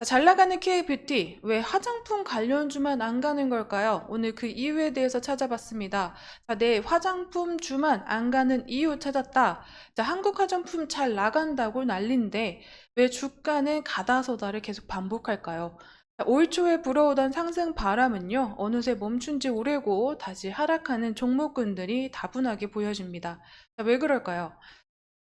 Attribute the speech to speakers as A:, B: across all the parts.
A: 잘 나가는 K뷰티, 왜 화장품 관련주만 안 가는 걸까요? 오늘 그 이유에 대해서 찾아봤습니다. 네, 화장품주만 안 가는 이유 찾았다. 한국 화장품 잘 나간다고 난린데 왜 주가는 가다서다를 계속 반복할까요? 올 초에 불어오던 상승 바람은요, 어느새 멈춘 지 오래고 다시 하락하는 종목군들이 다분하게 보여집니다. 왜 그럴까요?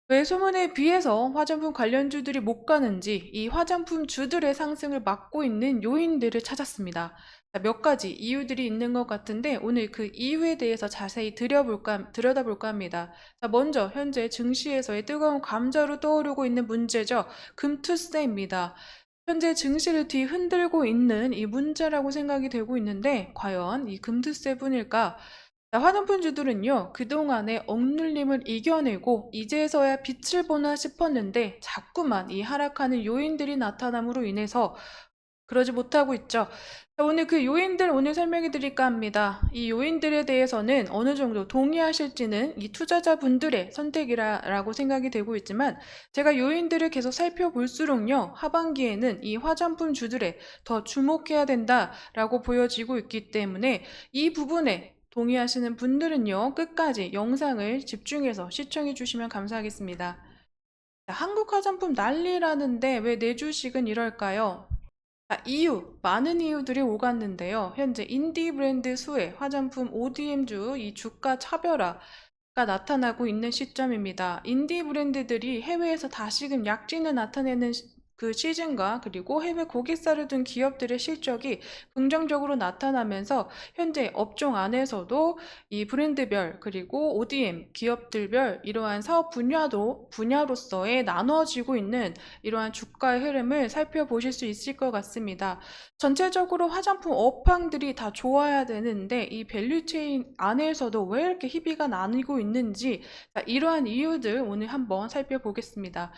A: 왜 소문에 비해서 화장품 관련주들이 못 가는지 이 화장품 주들의 상승을 막고 있는 요인들을 찾았습니다. 몇 가지 이유들이 있는 것 같은데 오늘 그 이유에 대해서 자세히 들여다볼까 합니다. 먼저 현재 증시에서의 뜨거운 감자로 떠오르고 있는 문제죠. 금투세입니다. 현재 증시를 뒤흔들고 있는 이 문제라고 생각이 되고 있는데 과연 이 금투세뿐일까? 화장품주들은요, 그동안의 억눌림을 이겨내고 이제서야 빛을 보나 싶었는데 자꾸만 이 하락하는 요인들이 나타남으로 인해서 그러지 못하고 있죠. 오늘 그 요인들 오늘 설명해 드릴까 합니다. 이 요인들에 대해서는 어느 정도 동의하실지는 이 투자자분들의 선택이라고 생각이 되고 있지만 제가 요인들을 계속 살펴볼수록요, 하반기에는 이 화장품 주들에 더 주목해야 된다라고 보여지고 있기 때문에 이 부분에 동의하시는 분들은요, 끝까지 영상을 집중해서 시청해 주시면 감사하겠습니다. 한국 화장품 난리라는데 왜 내 주식은 이럴까요? 많은 이유들이 오갔는데요. 현재 인디 브랜드 수혜, 화장품 ODM주 이 주가 차별화가 나타나고 있는 시점입니다. 인디 브랜드들이 해외에서 다시금 약진을 나타내는 그 시즌과 그리고 해외 고객사를 둔 기업들의 실적이 긍정적으로 나타나면서 현재 업종 안에서도 이 브랜드별 그리고 ODM 기업들별 이러한 사업 분야로서의 나눠지고 있는 이러한 주가의 흐름을 살펴보실 수 있을 것 같습니다. 전체적으로 화장품 업황들이 다 좋아야 되는데 이 밸류체인 안에서도 왜 이렇게 희비가 나뉘고 있는지 이러한 이유들 오늘 한번 살펴보겠습니다.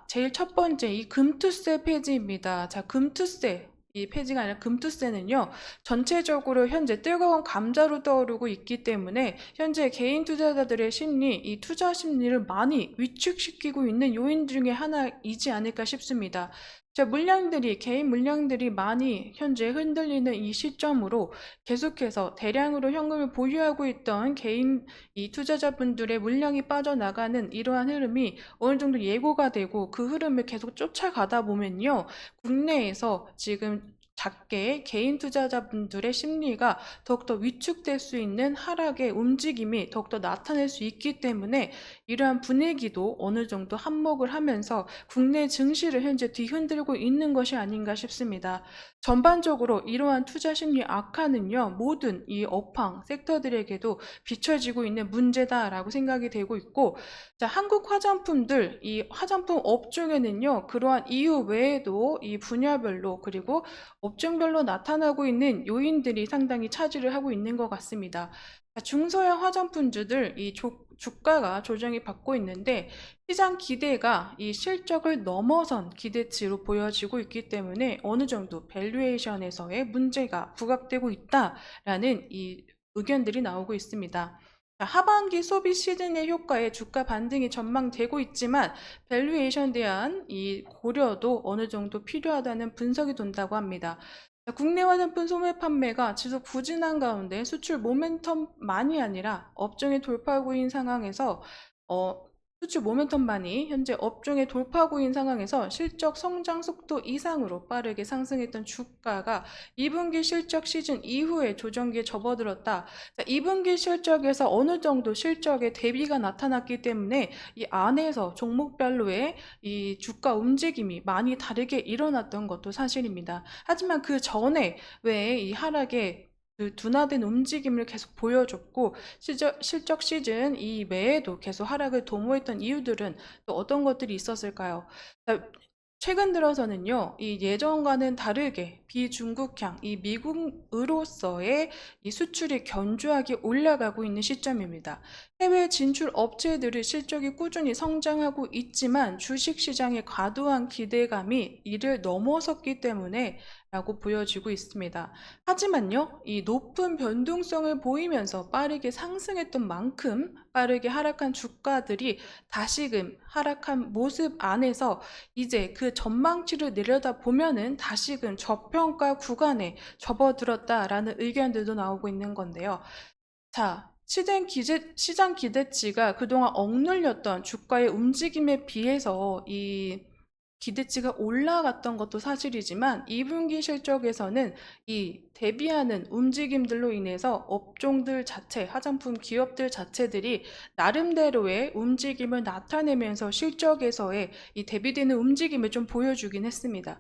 A: 제일 첫 번째 이 금투세 폐지입니다. 금투세 이 폐지가 아니라 금투세는요, 전체적으로 현재 뜨거운 감자로 떠오르고 있기 때문에 현재 개인 투자자들의 심리, 이 투자 심리를 많이 위축시키고 있는 요인 중에 하나이지 않을까 싶습니다. 개인 물량들이 많이 현재 흔들리는 이 시점으로 계속해서 대량으로 현금을 보유하고 있던 개인 이 투자자분들의 물량이 빠져나가는 이러한 흐름이 어느 정도 예고가 되고 그 흐름을 계속 쫓아가다 보면요, 국내에서 지금 작게 개인 투자자분들의 심리가 더욱더 위축될 수 있는 하락의 움직임이 더욱더 나타날 수 있기 때문에 이러한 분위기도 어느 정도 한몫을 하면서 국내 증시를 현재 뒤흔들고 있는 것이 아닌가 싶습니다. 전반적으로 이러한 투자 심리 악화는요, 모든 이 업황 섹터들에게도 비춰지고 있는 문제다라고 생각이 되고 있고, 한국 화장품들, 이 화장품 업종에는요, 그러한 이유 외에도 이 분야별로 그리고 업종별로 나타나고 있는 요인들이 상당히 차지를 하고 있는 것 같습니다. 중소형 화장품주들 이 주가가 조정이 받고 있는데 시장 기대가 이 실적을 넘어선 기대치로 보여지고 있기 때문에 어느 정도 밸류에이션에서의 문제가 부각되고 있다라는 이 의견들이 나오고 있습니다. 하반기 소비 시즌의 효과에 주가 반등이 전망되고 있지만 밸류에이션에 대한 이 고려도 어느 정도 필요하다는 분석이 돈다고 합니다. 국내 화장품 소매 판매가 지속 부진한 가운데 수출 모멘텀만이 아니라 업종의 돌파구인 상황에서 수출 모멘텀만이 현재 업종의 돌파구인 상황에서 실적 성장 속도 이상으로 빠르게 상승했던 주가가 2분기 실적 시즌 이후에 조정기에 접어들었다. 2분기 실적에서 어느 정도 실적의 대비가 나타났기 때문에 이 안에서 종목별로의 이 주가 움직임이 많이 다르게 일어났던 것도 사실입니다. 하지만 그 전에 왜 이 하락의 그 둔화된 움직임을 계속 보여줬고 실적 시즌 이외에도 계속 하락을 도모했던 이유들은 또 어떤 것들이 있었을까요? 최근 들어서는요, 이 예전과는 다르게 비중국향, 이 미국으로서의 이 수출이 견조하게 올라가고 있는 시점입니다. 해외 진출 업체들의 실적이 꾸준히 성장하고 있지만 주식시장의 과도한 기대감이 이를 넘어섰기 때문에 라고 보여지고 있습니다. 하지만요, 이 높은 변동성을 보이면서 빠르게 상승했던 만큼 빠르게 하락한 주가들이 다시금 하락한 모습 안에서 이제 그 전망치를 내려다보면은 다시금 저평가 구간에 접어들었다라는 의견들도 나오고 있는 건데요. 자, 시장 기대치가 그동안 억눌렸던 주가의 움직임에 비해서 이 기대치가 올라갔던 것도 사실이지만 2분기 실적에서는 이 대비하는 움직임들로 인해서 업종들 자체, 화장품 기업들 자체들이 나름대로의 움직임을 나타내면서 실적에서의 이 대비되는 움직임을 좀 보여주긴 했습니다.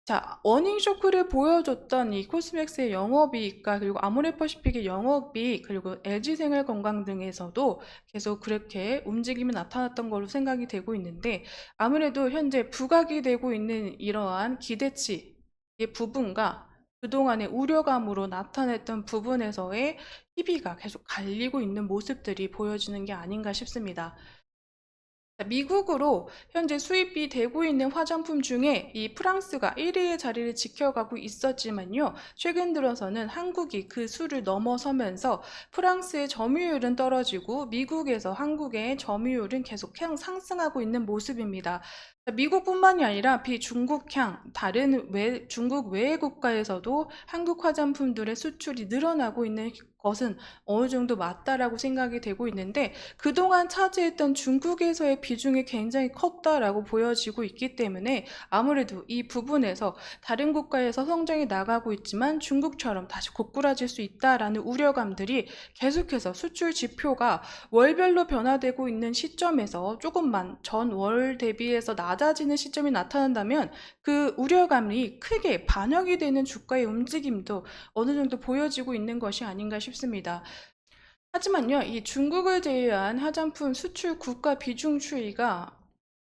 A: 자, 어닝 쇼크를 보여줬던 이 코스맥스의 영업이익과 그리고 아모레퍼시픽의 영업이익 그리고 LG생활건강 등에서도 계속 그렇게 움직임이 나타났던 걸로 생각이 되고 있는데 아무래도 현재 부각이 되고 있는 이러한 기대치의 부분과 그동안의 우려감으로 나타냈던 부분에서의 희비가 계속 갈리고 있는 모습들이 보여지는 게 아닌가 싶습니다. 미국으로 현재 수입이 되고 있는 화장품 중에 이 프랑스가 1위의 자리를 지켜가고 있었지만요. 최근 들어서는 한국이 그 수를 넘어서면서 프랑스의 점유율은 떨어지고 미국에서 한국의 점유율은 계속 상승하고 있는 모습입니다. 미국뿐만이 아니라 비중국향, 다른 중국 외의 국가에서도 한국 화장품들의 수출이 늘어나고 있는 것은 어느 정도 맞다라고 생각이 되고 있는데 그동안 차지했던 중국에서의 비중이 굉장히 컸다라고 보여지고 있기 때문에 아무래도 이 부분에서 다른 국가에서 성장이 나가고 있지만 중국처럼 다시 고꾸라질 수 있다라는 우려감들이 계속해서 수출 지표가 월별로 변화되고 있는 시점에서 조금만 전 월 대비해서 낮아지는 시점이 나타난다면 그 우려감이 크게 반영이 되는 주가의 움직임도 어느 정도 보여지고 있는 것이 아닌가 싶습니다. 하지만요, 이 중국을 제외한 화장품 수출 국가 비중 추이가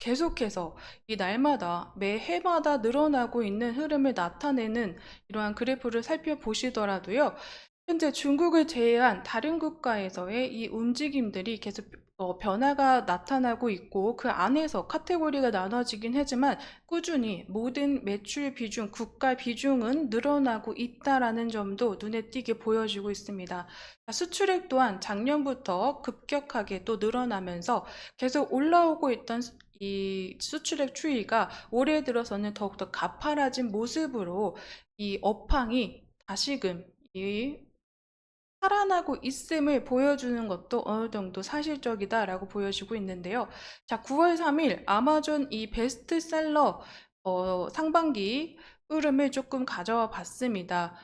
A: 계속해서 이 날마다 매해마다 늘어나고 있는 흐름을 나타내는 이러한 그래프를 살펴보시더라도요, 현재 중국을 제외한 다른 국가에서의 이 움직임들이 계속 변화가 나타나고 있고 그 안에서 카테고리가 나눠지긴 하지만 꾸준히 모든 매출 비중, 국가 비중은 늘어나고 있다라는 점도 눈에 띄게 보여지고 있습니다. 수출액 또한 작년부터 급격하게 또 늘어나면서 계속 올라오고 있던 이 수출액 추이가 올해 들어서는 더욱더 가파라진 모습으로 이 업황이 다시금 이 살아나고 있음을 보여주는 것도 어느 정도 사실적이다라고 보여지고 있는데요. 자, 9월 3일 아마존 이 베스트셀러 상반기 흐름을 조금 가져와 봤습니다.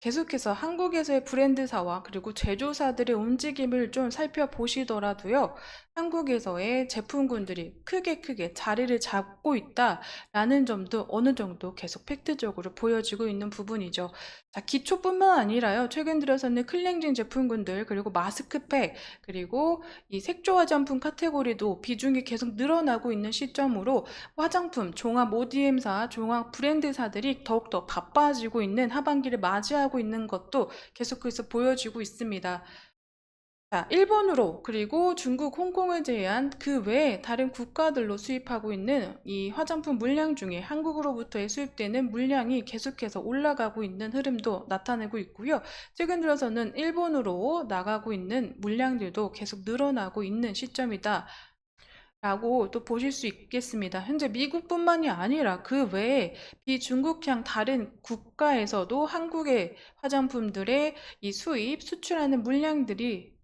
A: 계속해서 한국에서의 브랜드사와 그리고 제조사들의 움직임을 좀 살펴보시더라도요. 한국에서의 제품군들이 크게 자리를 잡고 있다라는 점도 어느 정도 계속 팩트적으로 보여지고 있는 부분이죠. 자, 기초뿐만 아니라요. 최근 들어서는 클렌징 제품군들 그리고 마스크팩 그리고 이 색조 화장품 카테고리도 비중이 계속 늘어나고 있는 시점으로 화장품, 종합 ODM사, 종합 브랜드사들이 더욱더 바빠지고 있는 하반기를 맞이하고 있는 것도 계속해서 보여지고 있습니다. 자, 일본으로 그리고 중국, 홍콩을 제외한 그 외에 다른 국가들로 수입하고 있는 이 화장품 물량 중에 한국으로부터의 수입되는 물량이 계속해서 올라가고 있는 흐름도 나타내고 있고요. 최근 들어서는 일본으로 나가고 있는 물량들도 계속 늘어나고 있는 시점이다. 라고 또 보실 수 있겠습니다. 현재 미국뿐만이 아니라 그 외에 비중국향 다른 국가에서도 한국의 화장품들의 이 수입, 수출하는 물량들이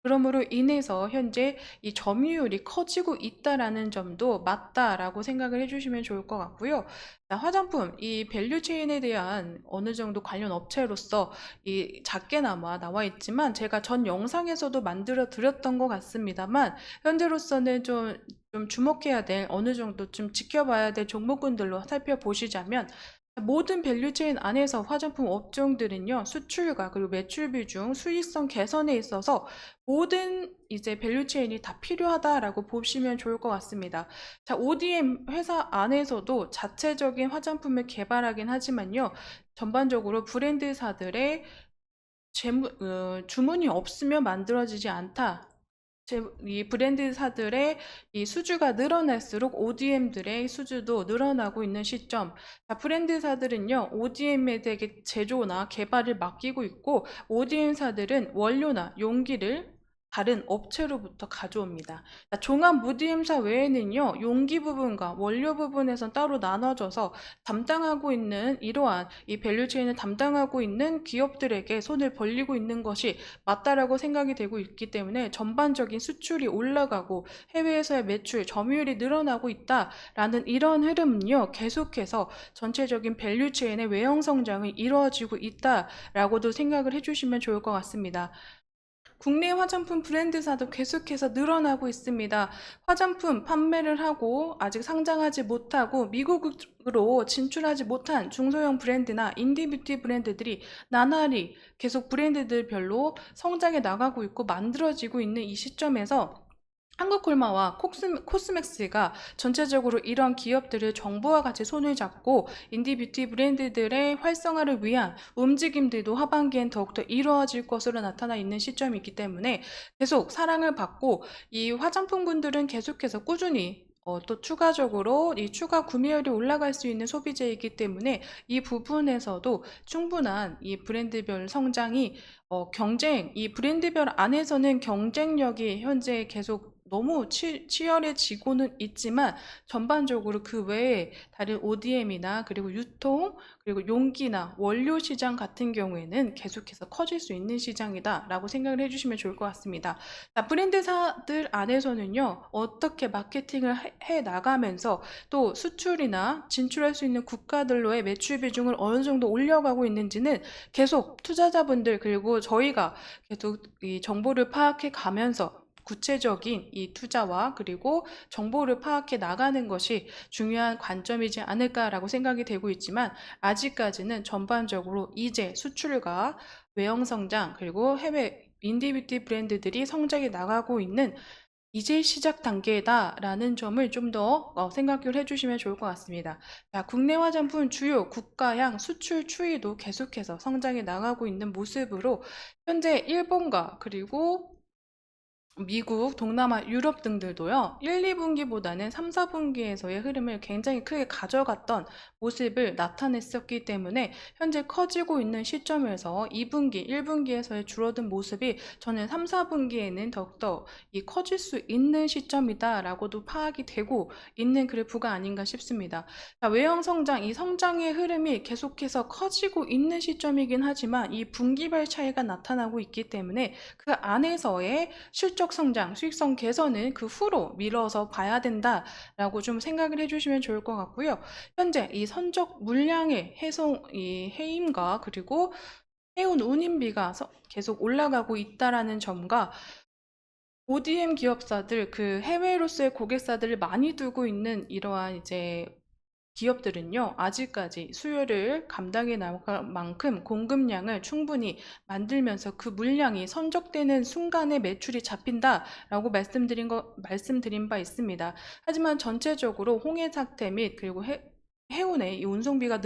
A: 그러므로 인해서 현재 이 점유율이 커지고 있다라는 점도 맞다라고 생각을 해주시면 좋을 것 같고요. 자, 화장품 이 밸류 체인에 대한 어느 정도 관련 업체로서 이 작게나마 나와 있지만 제가 전 영상에서도 만들어 드렸던 것 같습니다만 현재로서는 좀 주목해야 될 어느 정도 좀 지켜봐야 될 종목군들로 살펴보시자면 모든 밸류체인 안에서 화장품 업종들은요, 수출과 그리고 매출 비중, 수익성 개선에 있어서 모든 이제 밸류체인이 다 필요하다라고 보시면 좋을 것 같습니다. 자, ODM 회사 안에서도 자체적인 화장품을 개발하긴 하지만요, 전반적으로 브랜드사들의 주문이 없으면 만들어지지 않다. 이 브랜드사들의 이 수주가 늘어날수록 ODM들의 수주도 늘어나고 있는 시점. 자, 브랜드사들은요, ODM에 대해 제조나 개발을 맡기고 있고, ODM사들은 원료나 용기를 다른 업체로부터 가져옵니다. 자, 종합 무디엠사 외에는요, 용기 부분과 원료 부분에선 따로 나눠져서 담당하고 있는 이러한 이 밸류체인을 담당하고 있는 기업들에게 손을 벌리고 있는 것이 맞다라고 생각이 되고 있기 때문에 전반적인 수출이 올라가고 해외에서의 매출, 점유율이 늘어나고 있다라는 이런 흐름은요, 계속해서 전체적인 밸류체인의 외형 성장이 이루어지고 있다라고도 생각을 해주시면 좋을 것 같습니다. 국내 화장품 브랜드사도 계속해서 늘어나고 있습니다. 화장품 판매를 하고 아직 상장하지 못하고 미국으로 진출하지 못한 중소형 브랜드나 인디뷰티 브랜드들이 나날이 계속 브랜드들별로 성장해 나가고 있고 만들어지고 있는 이 시점에서 한국콜마와 코스맥스가 전체적으로 이런 기업들을 정부와 같이 손을 잡고 인디뷰티 브랜드들의 활성화를 위한 움직임들도 하반기엔 더욱더 이루어질 것으로 나타나 있는 시점이 있기 때문에 계속 사랑을 받고 이 화장품군들은 계속해서 꾸준히 또 추가적으로 이 추가 구매율이 올라갈 수 있는 소비재이기 때문에 이 부분에서도 충분한 이 브랜드별 성장이 이 브랜드별 안에서는 경쟁력이 현재 계속 너무 치열해지고는 있지만 전반적으로 그 외에 다른 ODM이나 그리고 유통 그리고 용기나 원료 시장 같은 경우에는 계속해서 커질 수 있는 시장이다라고 생각을 해주시면 좋을 것 같습니다. 자, 브랜드사들 안에서는요, 어떻게 마케팅을 해 나가면서 또 수출이나 진출할 수 있는 국가들로의 매출 비중을 어느 정도 올려가고 있는지는 계속 투자자분들 그리고 저희가 계속 이 정보를 파악해 가면서 구체적인 이 투자와 그리고 정보를 파악해 나가는 것이 중요한 관점이지 않을까라고 생각이 되고 있지만 아직까지는 전반적으로 이제 수출과 외형 성장 그리고 해외 인디뷰티 브랜드들이 성장해 나가고 있는 이제 시작 단계다라는 점을 좀 더 생각을 해주시면 좋을 것 같습니다. 자, 국내 화장품 주요 국가향 수출 추이도 계속해서 성장해 나가고 있는 모습으로 현재 일본과 그리고 미국, 동남아, 유럽 등들도요, 1, 2분기보다는 3, 4분기에서의 흐름을 굉장히 크게 가져갔던 모습을 나타냈었기 때문에 현재 커지고 있는 시점에서 2분기, 1분기에서의 줄어든 모습이 저는 3, 4분기에는 더욱더 커질 수 있는 시점이다라고도 파악이 되고 있는 그래프가 아닌가 싶습니다. 자, 외형 성장, 이 성장의 흐름이 계속해서 커지고 있는 시점이긴 하지만 이 분기별 차이가 나타나고 있기 때문에 그 안에서의 실적 성장, 수익성 개선은 그 후로 미뤄서 봐야 된다라고 좀 생각을 해주시면 좋을 것 같고요. 현재 이 선적 물량의 해임과 그리고 해운 운임비가 계속 올라가고 있다라는 점과 ODM 기업사들, 그 해외로서의 고객사들을 많이 두고 있는 이러한 이제 기업들은요, 아직까지 수요를 감당해 나갈 만큼 공급량을 충분히 만들면서 그 물량이 선적되는 순간에 매출이 잡힌다라고 말씀드린 바 있습니다. 하지만 전체적으로 홍해 사태 및 그리고 해운의 이 운송비가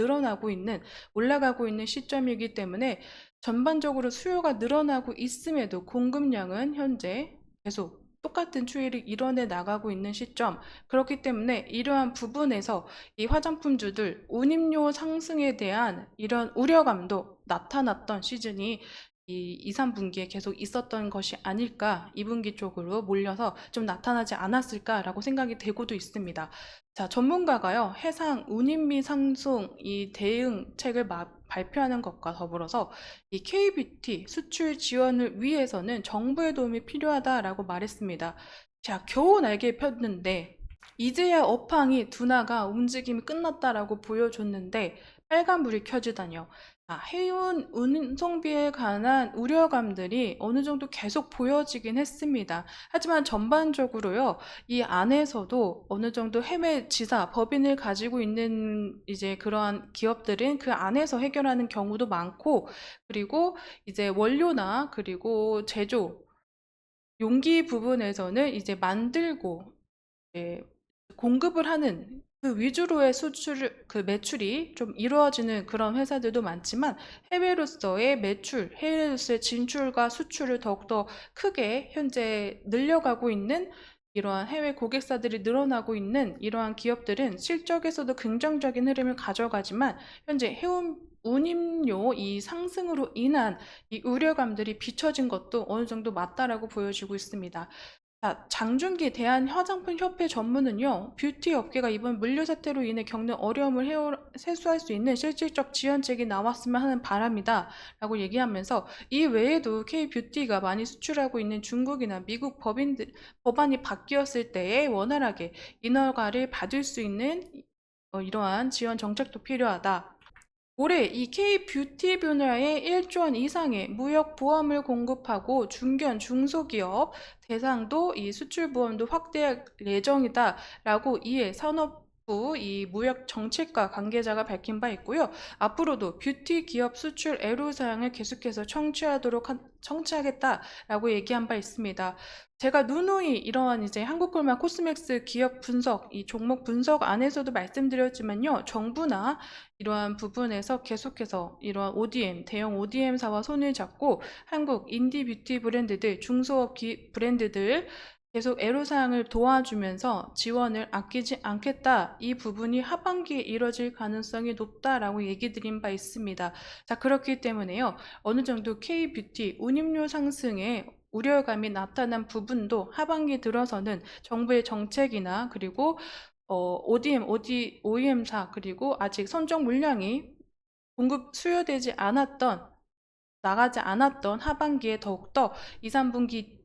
A: 올라가고 있는 시점이기 때문에 전반적으로 수요가 늘어나고 있음에도 공급량은 현재 계속 똑같은 추이를 이뤄내 나가고 있는 시점. 그렇기 때문에 이러한 부분에서 이 화장품주들 운임료 상승에 대한 이런 우려감도 나타났던 시즌이 이 2, 3분기에 계속 있었던 것이 아닐까, 2분기 쪽으로 몰려서 좀 나타나지 않았을까라고 생각이 되고도 있습니다. 자, 전문가가요, 해상 운임비 상승 이 대응책을 발표하는 것과 더불어서 이 K뷰티 수출 지원을 위해서는 정부의 도움이 필요하다라고 말했습니다. 자, 겨우 날개 폈는데 이제야 업황이 둔화가 움직임이 끝났다라고 보여줬는데 빨간불이 켜지다니요. 해운 운송비에 관한 우려감들이 어느 정도 계속 보여지긴 했습니다. 하지만 전반적으로요, 이 안에서도 어느 정도 해외 지사, 법인을 가지고 있는 이제 그러한 기업들은 그 안에서 해결하는 경우도 많고, 그리고 이제 원료나 그리고 제조, 용기 부분에서는 이제 만들고 예, 공급을 하는 그 위주로의 그 매출이 좀 이루어지는 그런 회사들도 많지만 해외로서의 매출, 해외로서의 진출과 수출을 더욱더 크게 현재 늘려가고 있는 이러한 해외 고객사들이 늘어나고 있는 이러한 기업들은 실적에서도 긍정적인 흐름을 가져가지만 현재 해운 운임료 이 상승으로 인한 이 우려감들이 비춰진 것도 어느 정도 맞다라고 보여지고 있습니다. 자, 장준기 대한화장품협회 전문은요, 뷰티 업계가 이번 물류 사태로 인해 겪는 어려움을 해소할 수 있는 실질적 지원책이 나왔으면 하는 바람이다 라고 얘기하면서 이 외에도 K뷰티가 많이 수출하고 있는 중국이나 미국 법안이 바뀌었을 때에 원활하게 인허가를 받을 수 있는 이러한 지원 정책도 필요하다. 올해 이 K뷰티 분야에 1조 원 이상의 무역 보험을 공급하고 중견 중소기업 대상도 이 수출 보험도 확대할 예정이다라고 이에 산업부 이 무역 정책과 관계자가 밝힌 바 있고요. 앞으로도 뷰티 기업 수출 애로사항을 계속해서 청취하겠다라고 얘기한 바 있습니다. 제가 누누이 이러한 이제 한국콜마 코스맥스 기업 분석, 이 종목 분석 안에서도 말씀드렸지만요. 정부나 이러한 부분에서 계속해서 이러한 ODM, 대형 ODM사와 손을 잡고 한국 인디 뷰티 브랜드들, 중소업 브랜드들 계속 애로사항을 도와주면서 지원을 아끼지 않겠다. 이 부분이 하반기에 이뤄질 가능성이 높다라고 얘기 드린 바 있습니다. 자, 그렇기 때문에요. 어느 정도 K뷰티 운임료 상승에 우려감이 나타난 부분도 하반기 들어서는 정부의 정책이나 그리고 ODM, OEM사 그리고 아직 선적 물량이 공급 수요되지 않았던 나가지 않았던 하반기에 더욱더 2, 3분기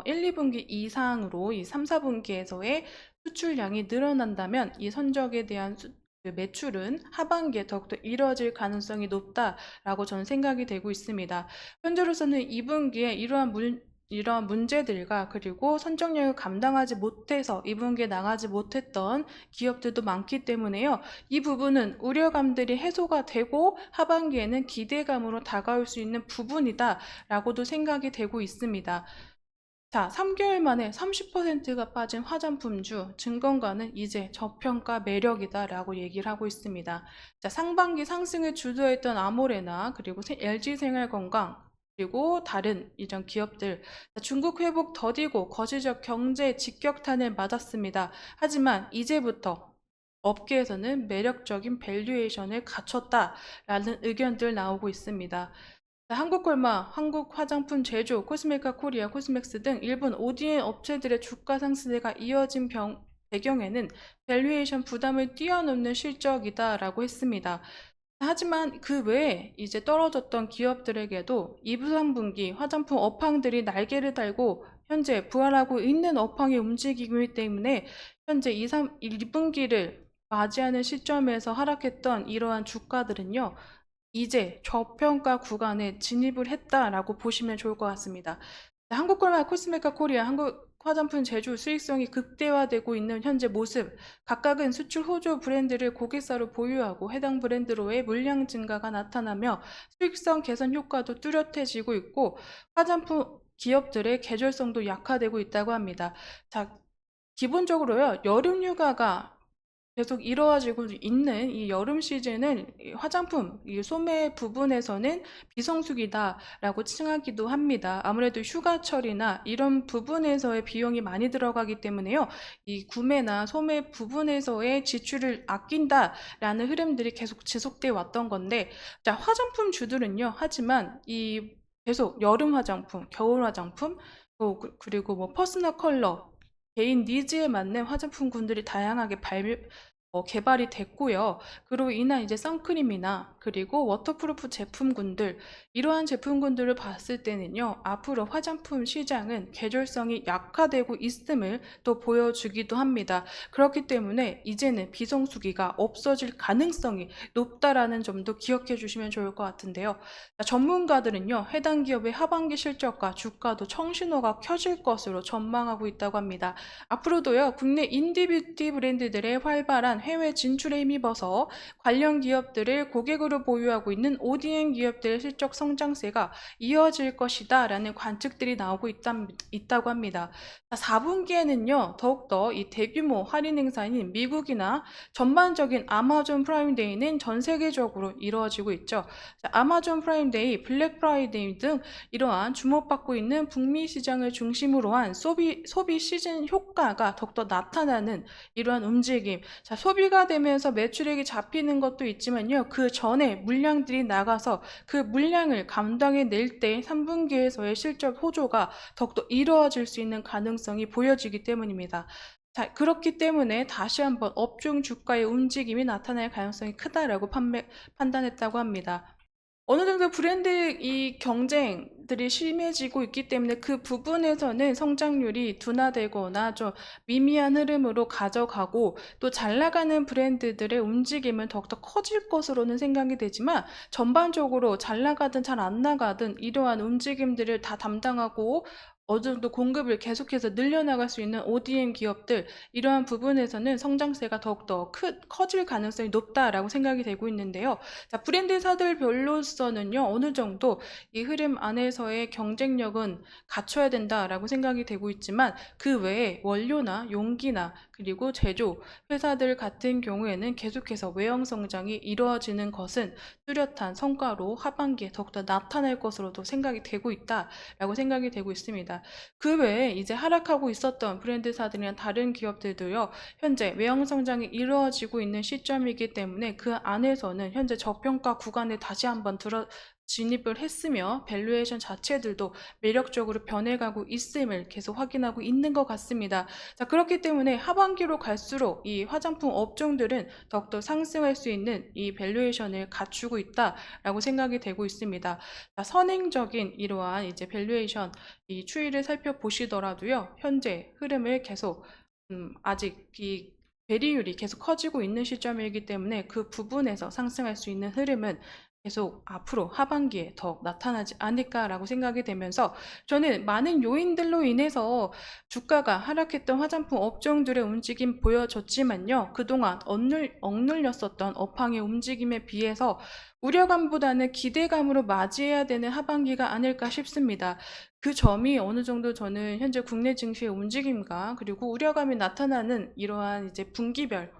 A: 1, 2분기 이상으로 이 3, 4분기에서의 수출량이 늘어난다면 이 선적에 대한 그 매출은 하반기에 더욱더 이뤄질 가능성이 높다라고 저는 생각이 되고 있습니다. 현재로서는 2분기에 이러한 문제들과 그리고 선정력을 감당하지 못해서 2분기에 나가지 못했던 기업들도 많기 때문에요. 이 부분은 우려감들이 해소가 되고 하반기에는 기대감으로 다가올 수 있는 부분이다 라고도 생각이 되고 있습니다. 자, 3개월 만에 30%가 빠진 화장품주 증권가는 이제 저평가 매력이다 라고 얘기를 하고 있습니다. 자, 상반기 상승을 주도했던 아모레나 그리고 LG생활건강 그리고 다른 이전 기업들 중국 회복 더디고 거시적 경제 직격탄을 맞았습니다. 하지만 이제부터 업계에서는 매력적인 밸류에이션을 갖췄다라는 의견들 나오고 있습니다. 한국콜마, 한국화장품 제조, 코스메카 코리아, 코스맥스 등 일본 ODM 업체들의 주가 상승세가 이어진 배경에는 밸류에이션 부담을 뛰어넘는 실적이다라고 했습니다. 하지만 그 외에 이제 떨어졌던 기업들에게도 2부, 3분기 화장품 업황들이 날개를 달고 현재 부활하고 있는 업황이 움직이기 때문에 현재 2분기를 맞이하는 시점에서 하락했던 이러한 주가들은요. 이제 저평가 구간에 진입을 했다라고 보시면 좋을 것 같습니다. 한국콜마 코스메카 코리아 한국 화장품 제조 수익성이 극대화되고 있는 현재 모습, 각각은 수출 호조 브랜드를 고객사로 보유하고 해당 브랜드로의 물량 증가가 나타나며 수익성 개선 효과도 뚜렷해지고 있고 화장품 기업들의 계절성도 약화되고 있다고 합니다. 자, 기본적으로요, 여름 휴가가 계속 이루어지고 있는 이 여름 시즌은 화장품, 이 소매 부분에서는 비성수기다라고 칭하기도 합니다. 아무래도 휴가철이나 이런 부분에서의 비용이 많이 들어가기 때문에요. 이 구매나 소매 부분에서의 지출을 아낀다라는 흐름들이 계속 지속되어 왔던 건데, 자, 화장품 주들은요. 하지만 이 계속 여름 화장품, 겨울 화장품, 그리고 뭐 퍼스널 컬러, 개인 니즈에 맞는 화장품군들이 다양하게 개발이 됐고요. 그로 인한 이제 선크림이나 그리고 워터프루프 제품군들, 이러한 제품군들을 봤을 때는요, 앞으로 화장품 시장은 계절성이 약화되고 있음을 또 보여주기도 합니다. 그렇기 때문에 이제는 비성수기가 없어질 가능성이 높다라는 점도 기억해 주시면 좋을 것 같은데요. 전문가들은요, 해당 기업의 하반기 실적과 주가도 청신호가 켜질 것으로 전망하고 있다고 합니다. 앞으로도요, 국내 인디뷰티 브랜드들의 활발한 해외 진출에 힘입어서 관련 기업들을 고객으로 보유하고 있는 ODM 기업들의 실적 성장세가 이어질 것이다 라는 관측들이 나오고 있다고 합니다. 4분기에는요, 더욱더 이 대규모 할인 행사인 미국이나 전반적인 아마존 프라임데이는 전 세계적으로 이루어지고 있죠. 아마존 프라임데이, 블랙 프라이데이 등 이러한 주목받고 있는 북미 시장을 중심으로 한 소비 시즌 효과가 더욱더 나타나는 이러한 움직임. 자, 소비가 되면서 매출액이 잡히는 것도 있지만요. 그 전에 물량들이 나가서 그 물량을 감당해 낼 때 3분기에서의 실적 호조가 더욱더 이루어질 수 있는 가능성이 보여지기 때문입니다. 자, 그렇기 때문에 다시 한번 업종 주가의 움직임이 나타날 가능성이 크다라고 판단했다고 합니다. 어느 정도 브랜드 이 경쟁들이 심해지고 있기 때문에 그 부분에서는 성장률이 둔화되거나 좀 미미한 흐름으로 가져가고 또 잘 나가는 브랜드들의 움직임은 더욱더 커질 것으로는 생각이 되지만 전반적으로 잘 나가든 잘 안 나가든 이러한 움직임들을 다 담당하고 어느 정도 공급을 계속해서 늘려나갈 수 있는 ODM 기업들, 이러한 부분에서는 성장세가 더욱더 커질 가능성이 높다라고 생각이 되고 있는데요. 자, 브랜드사들별로서는요, 어느 정도 이 흐름 안에서의 경쟁력은 갖춰야 된다라고 생각이 되고 있지만 그 외에 원료나 용기나 그리고 제조 회사들 같은 경우에는 계속해서 외형 성장이 이루어지는 것은 뚜렷한 성과로 하반기에 더욱더 나타날 것으로도 생각이 되고 있다라고 생각이 되고 있습니다. 그 외에 이제 하락하고 있었던 브랜드사들이나 다른 기업들도요, 현재 외형 성장이 이루어지고 있는 시점이기 때문에 그 안에서는 현재 저평가 구간에 다시 한번 진입을 했으며 밸류에이션 자체들도 매력적으로 변해가고 있음을 계속 확인하고 있는 것 같습니다. 자, 그렇기 때문에 하반기로 갈수록 이 화장품 업종들은 더욱더 상승할 수 있는 이 밸류에이션을 갖추고 있다라고 생각이 되고 있습니다. 자, 선행적인 이러한 이제 밸류에이션 이 추이를 살펴보시더라도요, 현재 흐름을 계속 아직 이 배리율이 계속 커지고 있는 시점이기 때문에 그 부분에서 상승할 수 있는 흐름은 계속 앞으로 하반기에 더 나타나지 않을까라고 생각이 되면서 저는 많은 요인들로 인해서 주가가 하락했던 화장품 업종들의 움직임 보여줬지만요. 그동안 억눌렸었던 업황의 움직임에 비해서 우려감보다는 기대감으로 맞이해야 되는 하반기가 아닐까 싶습니다. 그 점이 어느 정도 저는 현재 국내 증시의 움직임과 그리고 우려감이 나타나는 이러한 이제 분기별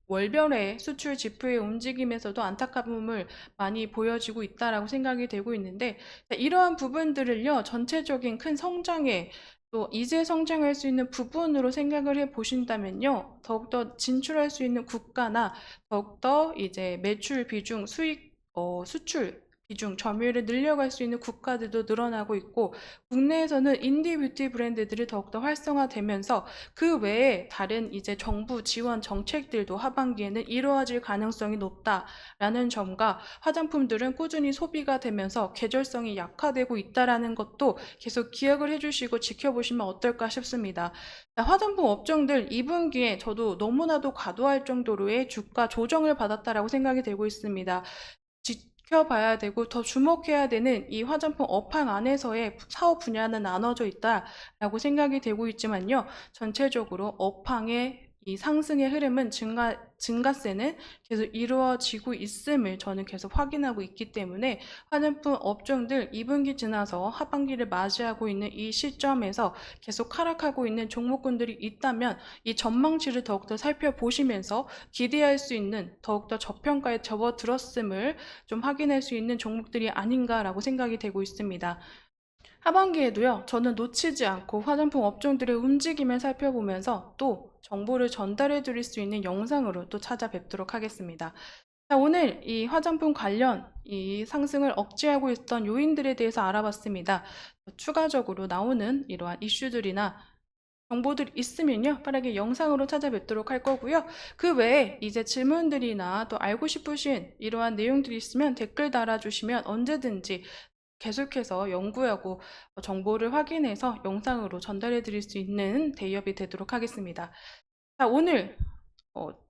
A: 월별의 수출 지표의 움직임에서도 안타까움을 많이 보여지고 있다라고 생각이 되고 있는데 이러한 부분들을요, 전체적인 큰 성장에 또 이제 성장할 수 있는 부분으로 생각을 해 보신다면요, 더욱더 진출할 수 있는 국가나 더욱더 이제 매출 비중, 수출 비중, 점유율을 늘려갈 수 있는 국가들도 늘어나고 있고 국내에서는 인디 뷰티 브랜드들이 더욱더 활성화되면서 그 외에 다른 이제 정부 지원 정책들도 하반기에는 이루어질 가능성이 높다라는 점과 화장품들은 꾸준히 소비가 되면서 계절성이 약화되고 있다라는 것도 계속 기억을 해주시고 지켜보시면 어떨까 싶습니다. 화장품 업종들 2분기에 저도 너무나도 과도할 정도로의 주가 조정을 받았다라고 생각이 되고 있습니다. 지켜봐야 되고 더 주목해야 되는 이 화장품 업황 안에서의 사업 분야는 나눠져 있다라고 생각이 되고 있지만요. 전체적으로 업황의 이 상승의 흐름은 증가세는 계속 이루어지고 있음을 저는 계속 확인하고 있기 때문에 화장품 업종들 2분기 지나서 하반기를 맞이하고 있는 이 시점에서 계속 하락하고 있는 종목군들이 있다면 이 전망치를 더욱더 살펴보시면서 기대할 수 있는 더욱더 저평가에 접어들었음을 좀 확인할 수 있는 종목들이 아닌가라고 생각이 되고 있습니다. 하반기에도요, 저는 놓치지 않고 화장품 업종들의 움직임을 살펴보면서 또 정보를 전달해 드릴 수 있는 영상으로 또 찾아뵙도록 하겠습니다. 자, 오늘 이 화장품 관련 이 상승을 억제하고 있던 요인들에 대해서 알아봤습니다. 추가적으로 나오는 이러한 이슈들이나 정보들이 있으면요, 빠르게 영상으로 찾아뵙도록 할 거고요. 그 외에 이제 질문들이나 또 알고 싶으신 이러한 내용들이 있으면 댓글 달아주시면 언제든지 계속해서 연구하고 정보를 확인해서 영상으로 전달해 드릴 수 있는 대기업이 되도록 하겠습니다. 자, 오늘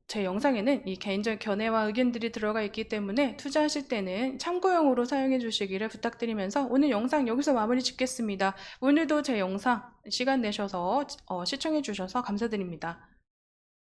A: 제 영상에는 이 개인적 견해와 의견들이 들어가 있기 때문에 투자하실 때는 참고용으로 사용해 주시기를 부탁드리면서 오늘 영상 여기서 마무리 짓겠습니다. 오늘도 제 영상 시간 내셔서 시청해 주셔서 감사드립니다.